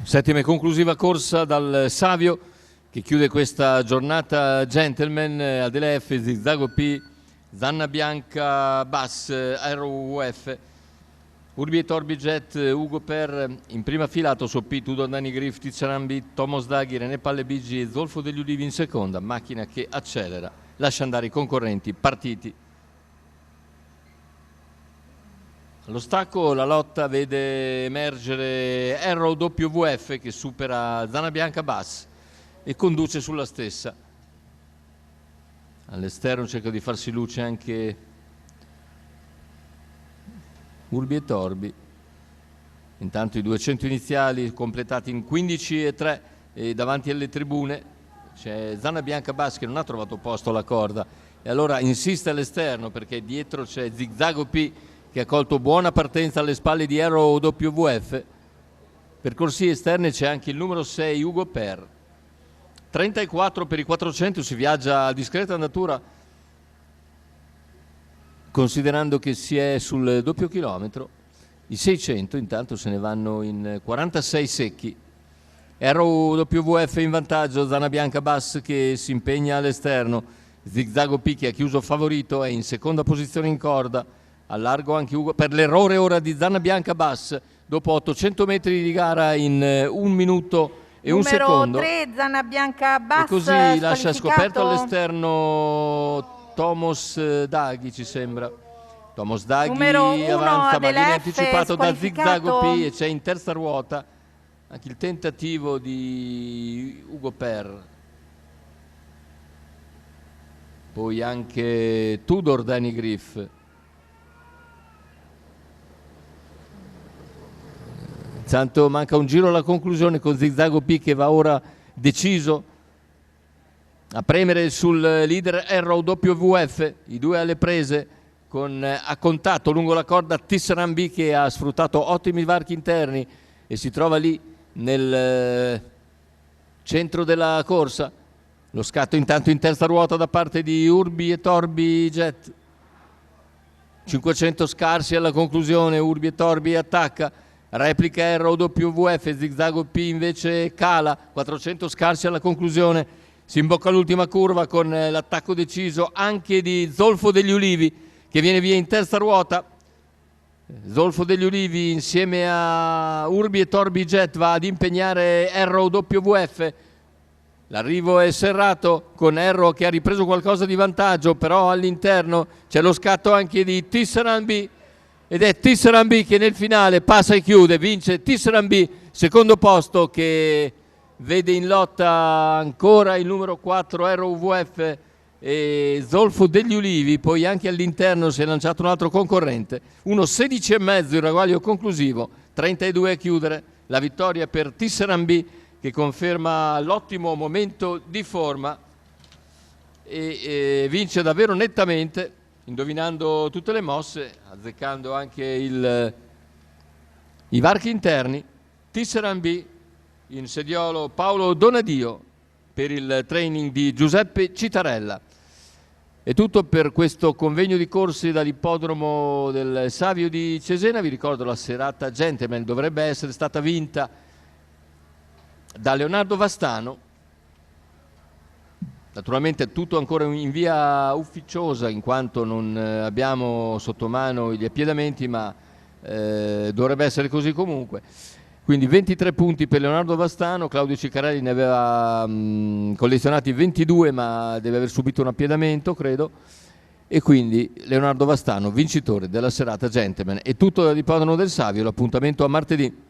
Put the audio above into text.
Settima e conclusiva corsa dal Savio che chiude questa giornata gentleman. Adele F, Zigzago P, Zanna Bianca Bass, Aero UF, Urbi e Torbi Jet, Ugo Per in prima fila, Toso P, Tudor Dani Griff, Tiziarambi, Tomos Daghi, René Palle Bigi e Zolfo degli Ulivi in seconda. Macchina che accelera, lascia andare i concorrenti partiti. Allo stacco la lotta vede emergere Arrow WF che supera Zanna Bianca Bass e conduce sulla stessa. All'esterno cerca di farsi luce anche Urbi e Torbi. Intanto i 200 iniziali completati in 15:3 e davanti alle tribune c'è Zanna Bianca Bass che non ha trovato posto alla corda e allora insiste all'esterno perché dietro c'è Zigzago P che ha colto buona partenza alle spalle di Arrow WF. Per corsie esterne c'è anche il numero 6 Ugo Per. 34 per i 400, si viaggia a discreta andatura considerando che si è sul doppio chilometro. I 600 intanto se ne vanno in 46 secchi. Arrow WF in vantaggio, Zanna Bianca Bass che si impegna all'esterno, Zigzago P che ha chiuso favorito è in seconda posizione in corda. Al largo anche Ugo per l'errore ora di Zanna Bianca Bass dopo 800 metri di gara in 1 minuto e un secondo. Numero 3 Zanna Bianca Bass e così lascia scoperto all'esterno Tomos Daghi, ci sembra. Tomos Daghi avanza ma viene anticipato da Zigzago P e c'è in terza ruota anche il tentativo di Ugo Per. Poi anche Tudor Dani Griff. Intanto manca un giro alla conclusione con Zigzago P che va ora deciso a premere sul leader Arrow WF, i due alle prese con a contatto lungo la corda Tisserand che ha sfruttato ottimi varchi interni e si trova lì nel centro della corsa. Lo scatto intanto in terza ruota da parte di Urbi e Torbi Jet. 500 scarsi alla conclusione, Urbi e Torbi attacca. Replica Arrow WF, Zigzago P invece cala, 400 scarsi alla conclusione, si imbocca l'ultima curva con l'attacco deciso anche di Zolfo degli Ulivi che viene via in terza ruota. Zolfo degli Ulivi insieme a Urbi e Torbi Jet va ad impegnare Arrow WF. L'arrivo è serrato con Arrow che ha ripreso qualcosa di vantaggio, però all'interno c'è lo scatto anche di Tisserand B ed è Tisserand B che nel finale passa e chiude, vince Tisserand B, secondo posto che vede in lotta ancora il numero 4 Arrow WF e Zolfo degli Ulivi. Poi anche all'interno si è lanciato un altro concorrente, 1:16,5 il ragguaglio conclusivo, 32 a chiudere. La vittoria per Tisserand B che conferma l'ottimo momento di forma e vince davvero nettamente, indovinando tutte le mosse, azzeccando anche i varchi interni. Tisserand B in sediolo Paolo Donadio per il training di Giuseppe Citarella. È tutto per questo convegno di corsi dall'ippodromo del Savio di Cesena. Vi ricordo la serata gentleman dovrebbe essere stata vinta da Leonardo Vastano. Naturalmente tutto ancora in via ufficiosa in quanto non abbiamo sotto mano gli appiedamenti, ma dovrebbe essere così comunque. Quindi 23 punti per Leonardo Vastano, Claudio Ciccarelli ne aveva collezionati 22 ma deve aver subito un appiedamento credo, e quindi Leonardo Vastano vincitore della serata gentleman. È tutto dall'ippodromo del Savio, l'appuntamento a martedì.